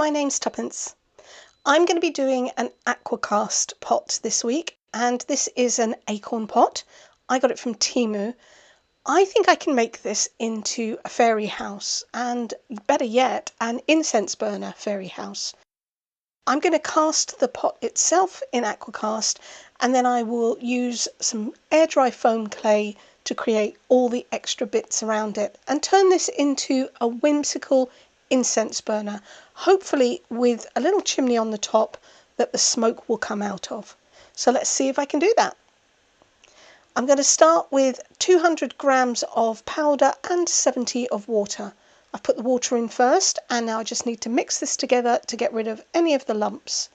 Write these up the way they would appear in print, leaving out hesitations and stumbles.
my name's Tuppence. I'm going to be doing an Aqua Cast pot this week, and this is an Acorn Pot. I got it from Temu. I think I can make this into a fairy house, and better yet, an incense burner fairy house. I'm going to cast the pot itself in Aqua Cast, and then I will use some air dry foam clay to create all the extra bits around it and turn this into a whimsical incense burner, hopefully with a little chimney on the top that the smoke will come out of. So let's see if I can do that. I'm going to start with 200 grams of powder and 70 of water. I've put the water in first, and now I just need to mix this together to get rid of any of the lumps.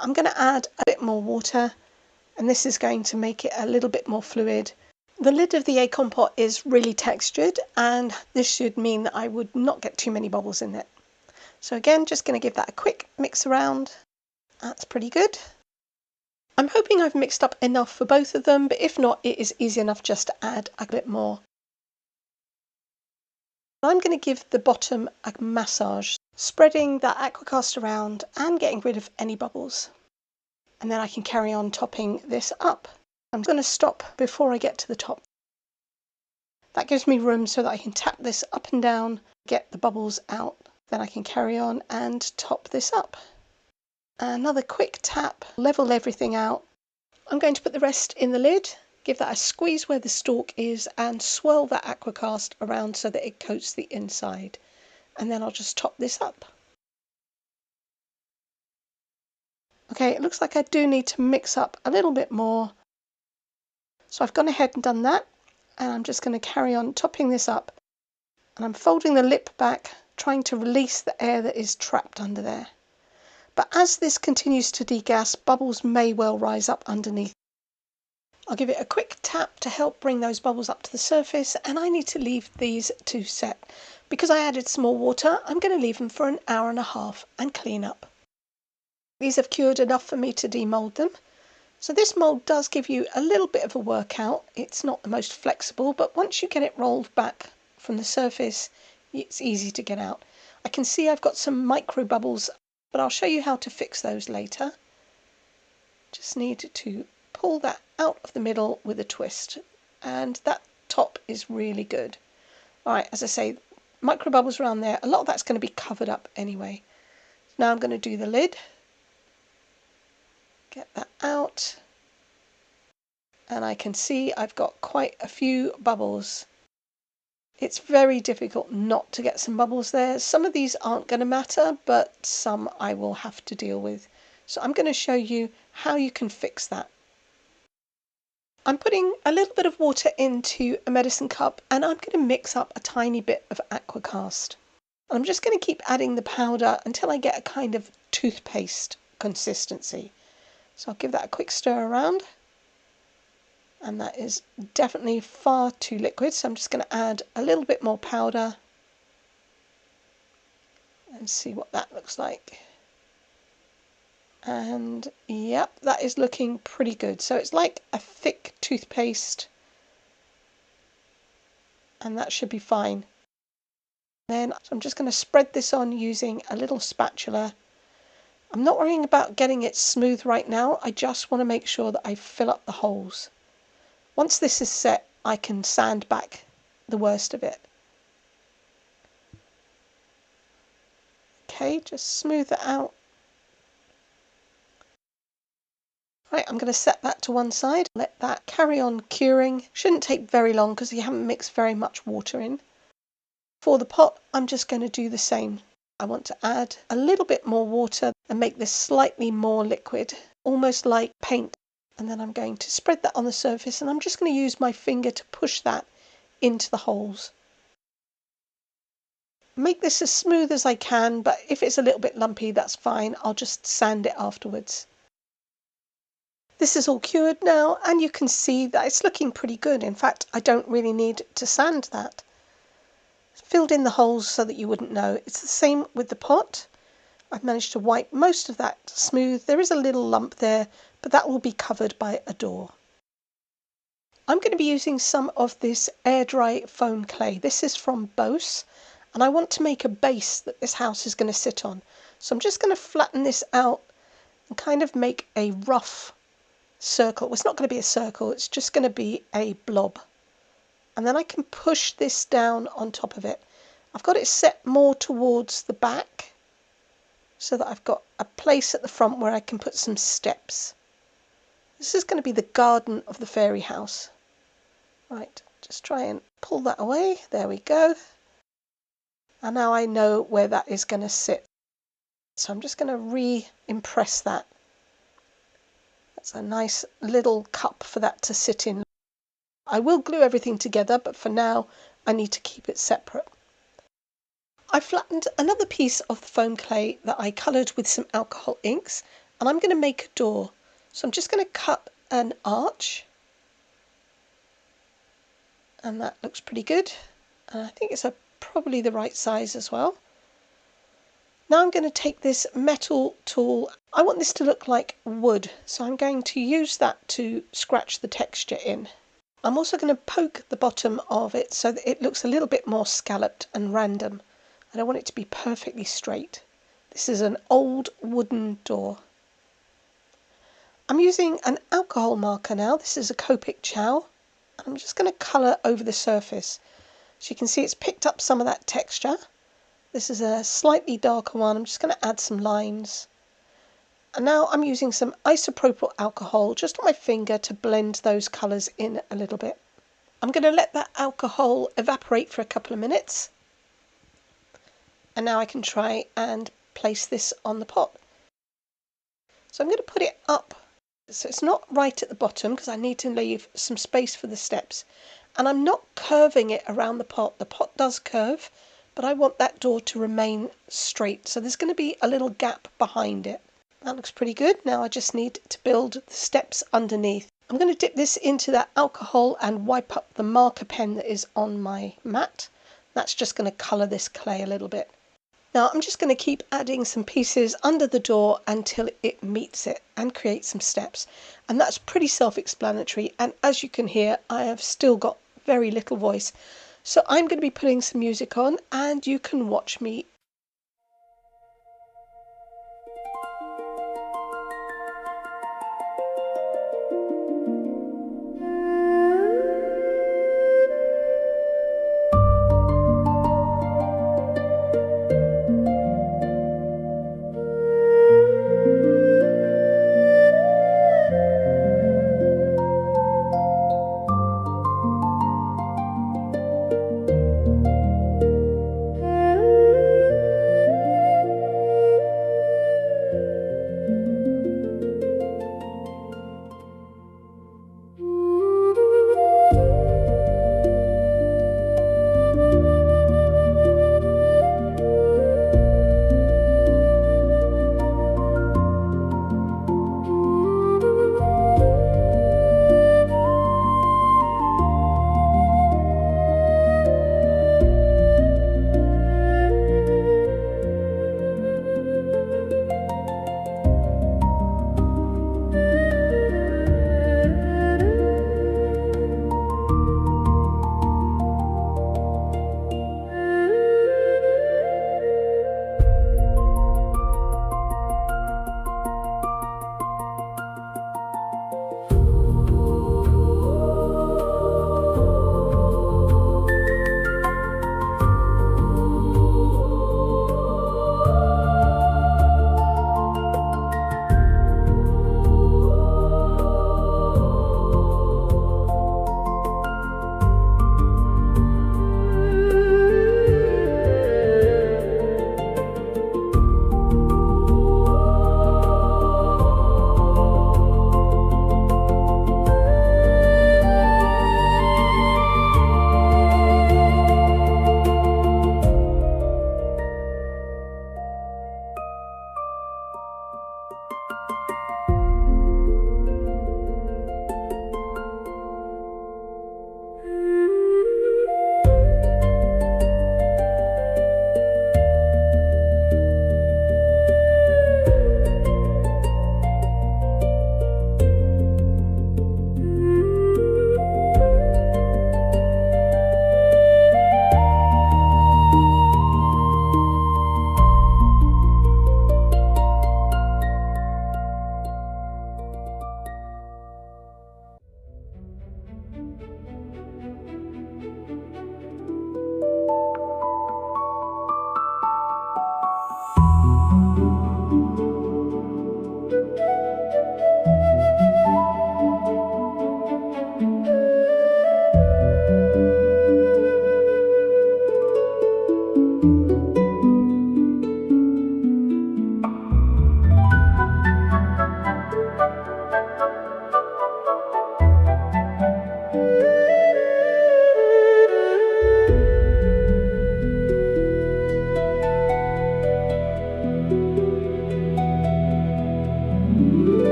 I'm going to add a bit more water, and this is going to make it a little bit more fluid. The lid of the Acorn Pot is really textured, and this should mean that I would not get too many bubbles in it. So again, just going to give that a quick mix around. That's pretty good. I'm hoping I've mixed up enough for both of them, but if not, it is easy enough just to add a bit more. I'm going to give the bottom a massage, spreading that Aqua Cast around and getting rid of any bubbles. And then I can carry on topping this up. I'm going to stop before I get to the top. That gives me room so that I can tap this up and down, get the bubbles out. Then I can carry on and top this up. Another quick tap, level everything out. I'm going to put the rest in the lid, give that a squeeze where the stalk is, and swirl that Aqua Cast around so that it coats the inside. And then I'll just top this up. Okay, it looks like I do need to mix up a little bit more. So I've gone ahead and done that, and I'm just going to carry on topping this up. And I'm folding the lip back, trying to release the air that is trapped under there. But as this continues to degas, bubbles may well rise up underneath. I'll give it a quick tap to help bring those bubbles up to the surface, and I need to leave these to set. Because I added some more water, I'm going to leave them for an hour and a half and clean up. These have cured enough for me to demold them. So this mould does give you a little bit of a workout. It's not the most flexible, but once you get it rolled back from the surface, it's easy to get out. I can see I've got some micro bubbles, but I'll show you how to fix those later. Just need to pull that out of the middle with a twist, and that top is really good. Alright, as I say, micro bubbles around there, a lot of that's going to be covered up anyway. Now I'm going to do the lid. Get that out, and I can see I've got quite a few bubbles. It's very difficult not to get some bubbles there. Some of these aren't going to matter, but some I will have to deal with. So I'm going to show you how you can fix that. I'm putting a little bit of water into a medicine cup, and I'm going to mix up a tiny bit of Aqua Cast. I'm just going to keep adding the powder until I get a kind of toothpaste consistency. So I'll give that a quick stir around, and that is definitely far too liquid, so I'm just going to add a little bit more powder and see what that looks like. And yep, that is looking pretty good. So it's like a thick toothpaste, and that should be fine. Then so I'm just going to spread this on using a little spatula. I'm not worrying about getting it smooth right now, I just want to make sure that I fill up the holes. Once this is set, I can sand back the worst of it. Okay, just smooth it out. Right, I'm going to set that to one side, let that carry on curing. Shouldn't take very long because you haven't mixed very much water in. For the pot, I'm just going to do the same. I want to add a little bit more water and make this slightly more liquid, almost like paint. And then I'm going to spread that on the surface, and I'm just going to use my finger to push that into the holes. Make this as smooth as I can, but if it's a little bit lumpy, that's fine. I'll just sand it afterwards. This is all cured now, and you can see that it's looking pretty good. In fact, I don't really need to sand that. Filled in the holes so that you wouldn't know. It's the same with the pot. I've managed to wipe most of that smooth. There is a little lump there, but that will be covered by a door. I'm going to be using some of this air dry foam clay. This is from Bohs, and I want to make a base that this house is going to sit on. So I'm just going to flatten this out and kind of make a rough circle. Well, it's not going to be a circle, it's just going to be a blob. And then I can push this down on top of it. I've got it set more towards the back so that I've got a place at the front where I can put some steps. This is going to be the garden of the fairy house. Right, just try and pull that away. There we go. And now I know where that is going to sit. So I'm just going to re-impress that. That's a nice little cup for that to sit in. I will glue everything together, but for now I need to keep it separate. I flattened another piece of the foam clay that I coloured with some alcohol inks, and I'm going to make a door. So I'm just going to cut an arch, and that looks pretty good. And I think it's probably the right size as well. Now I'm going to take this metal tool. I want this to look like wood, so I'm going to use that to scratch the texture in. I'm also going to poke the bottom of it so that it looks a little bit more scalloped and random. I don't want it to be perfectly straight. This is an old wooden door. I'm using an alcohol marker now. This is a Copic Chow. I'm just going to colour over the surface. So you can see it's picked up some of that texture. This is a slightly darker one. I'm just going to add some lines. And now I'm using some isopropyl alcohol just on my finger to blend those colours in a little bit. I'm going to let that alcohol evaporate for a couple of minutes. And now I can try and place this on the pot. So I'm going to put it up. So it's not right at the bottom because I need to leave some space for the steps. And I'm not curving it around the pot. The pot does curve, but I want that door to remain straight. So there's going to be a little gap behind it. That looks pretty good. Now I just need to build the steps underneath. I'm going to dip this into that alcohol and wipe up the marker pen that is on my mat. That's just going to colour this clay a little bit. Now I'm just going to keep adding some pieces under the door until it meets it and create some steps. And that's pretty self-explanatory. And as you can hear, I have still got very little voice. So I'm going to be putting some music on and you can watch me.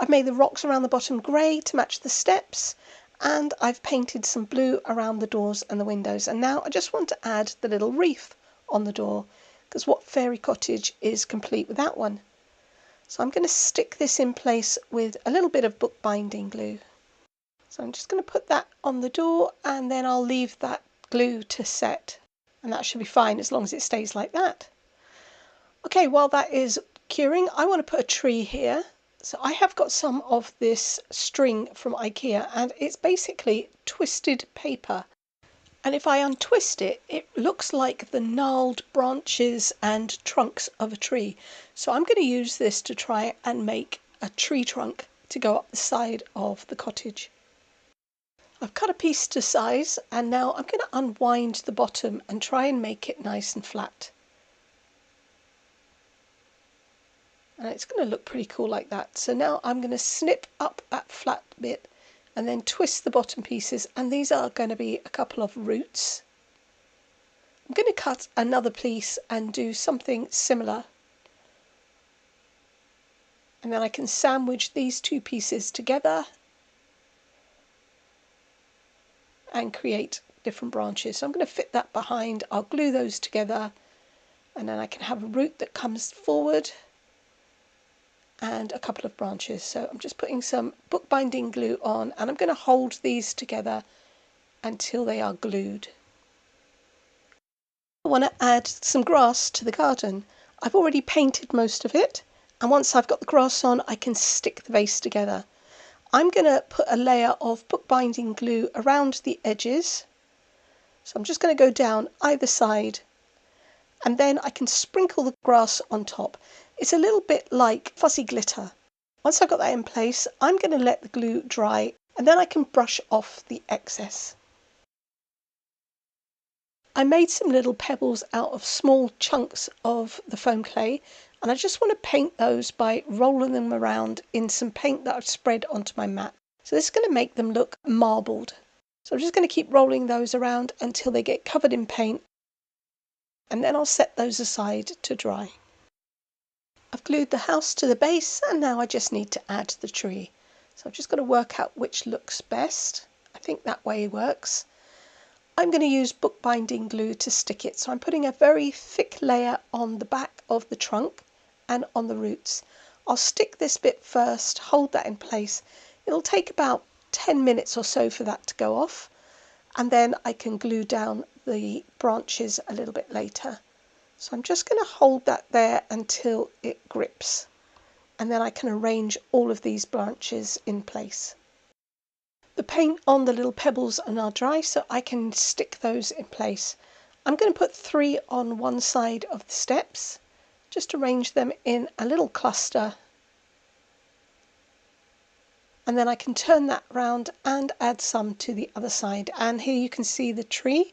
I've made the rocks around the bottom grey to match the steps, and I've painted some blue around the doors and the windows. And now I just want to add the little wreath on the door, because what Fairy Cottage is complete without one? So I'm going to stick this in place with a little bit of bookbinding glue. So I'm just going to put that on the door, and then I'll leave that glue to set. And that should be fine as long as it stays like that. Okay, while that is curing, I want to put a tree here. So I have got some of this string from IKEA, and it's basically twisted paper. And if I untwist it, it looks like the gnarled branches and trunks of a tree. So I'm going to use this to try and make a tree trunk to go up the side of the cottage. I've cut a piece to size, and now I'm going to unwind the bottom and try and make it nice and flat. And it's going to look pretty cool like that. So now I'm going to snip up that flat bit and then twist the bottom pieces, and these are going to be a couple of roots. I'm going to cut another piece and do something similar, and then I can sandwich these two pieces together and create different branches. So I'm going to fit that behind, I'll glue those together, and then I can have a root that comes forward and a couple of branches. So I'm just putting some bookbinding glue on, and I'm going to hold these together until they are glued. I want to add some grass to the garden. I've already painted most of it, and once I've got the grass on, I can stick the vase together. I'm going to put a layer of bookbinding glue around the edges. So I'm just going to go down either side, and then I can sprinkle the grass on top. It's a little bit like fuzzy glitter. Once I've got that in place, I'm going to let the glue dry, and then I can brush off the excess. I made some little pebbles out of small chunks of the foam clay, and I just want to paint those by rolling them around in some paint that I've spread onto my mat. So this is going to make them look marbled. So I'm just going to keep rolling those around until they get covered in paint, and then I'll set those aside to dry. I've glued the house to the base, and now I just need to add the tree. So I've just got to work out which looks best. I think that way works. I'm going to use bookbinding glue to stick it. So I'm putting a very thick layer on the back of the trunk and on the roots. I'll stick this bit first, hold that in place. It'll take about 10 minutes or so for that to go off, and then I can glue down the branches a little bit later. So I'm just going to hold that there until it grips, and then I can arrange all of these branches in place. The paint on the little pebbles are now dry, so I can stick those in place. I'm going to put 3 on one side of the steps, just arrange them in a little cluster, and then I can turn that round and add some to the other side. And here you can see the tree.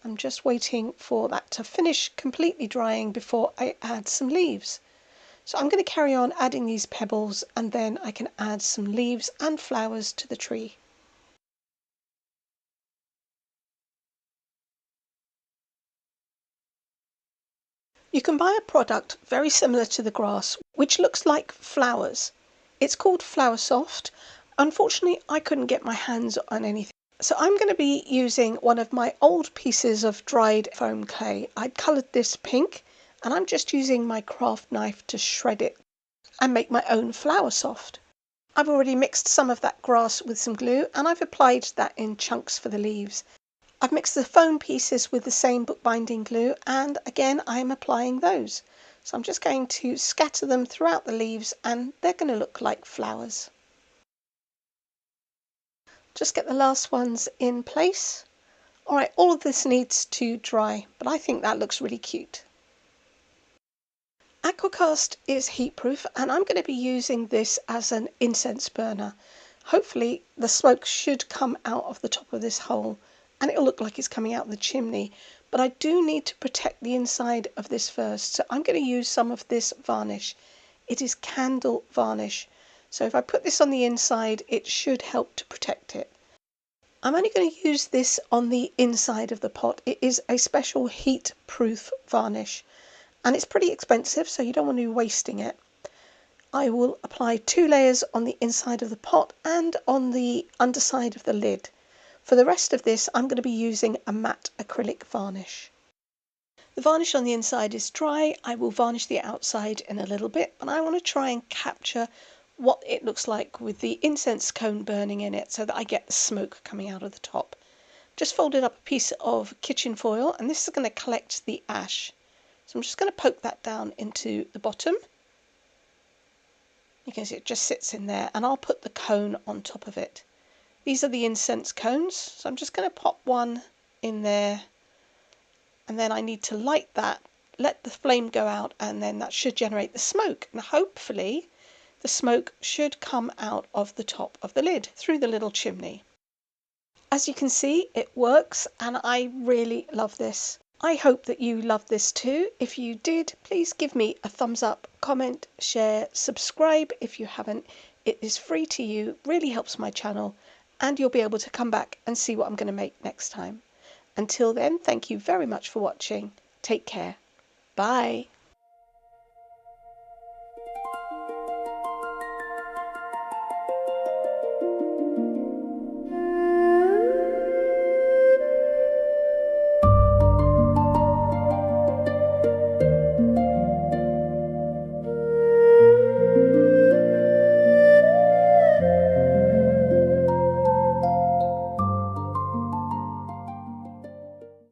I'm just waiting for that to finish completely drying before I add some leaves. So I'm going to carry on adding these pebbles, and then I can add some leaves and flowers to the tree. You can buy a product very similar to the grass, which looks like flowers. It's called Flower Soft. Unfortunately, I couldn't get my hands on anything. So I'm going to be using one of my old pieces of dried foam clay. I'd coloured this pink, and I'm just using my craft knife to shred it and make my own Flower Soft. I've already mixed some of that grass with some glue, and I've applied that in chunks for the leaves. I've mixed the foam pieces with the same bookbinding glue, and again I'm applying those. So I'm just going to scatter them throughout the leaves, and they're going to look like flowers. Just get the last ones in place. Alright, all of this needs to dry, but I think that looks really cute. Aqua Cast is heat proof, and I'm going to be using this as an incense burner. Hopefully the smoke should come out of the top of this hole, and it'll look like it's coming out of the chimney, but I do need to protect the inside of this first, so I'm going to use some of this varnish. It is candle varnish, so if I put this on the inside, it should help to protect it. I'm only going to use this on the inside of the pot. It is a special heat-proof varnish, and it's pretty expensive, so you don't want to be wasting it. I will apply 2 layers on the inside of the pot and on the underside of the lid. For the rest of this, I'm going to be using a matte acrylic varnish. The varnish on the inside is dry. I will varnish the outside in a little bit, but I want to try and capture what it looks like with the incense cone burning in it so that I get the smoke coming out of the top. Just folded up a piece of kitchen foil, and this is going to collect the ash. So I'm just going to poke that down into the bottom. You can see it just sits in there, and I'll put the cone on top of it. These are the incense cones, so I'm just going to pop one in there, and then I need to light that, let the flame go out, and then that should generate the smoke. And hopefully the smoke should come out of the top of the lid through the little chimney. As you can see, it works, and I really love this. I hope that you love this too. If you did, please give me a thumbs up, comment, share, subscribe if you haven't. It is free to you, really helps my channel, and you'll be able to come back and see what I'm going to make next time. Until then, thank you very much for watching. Take care. Bye.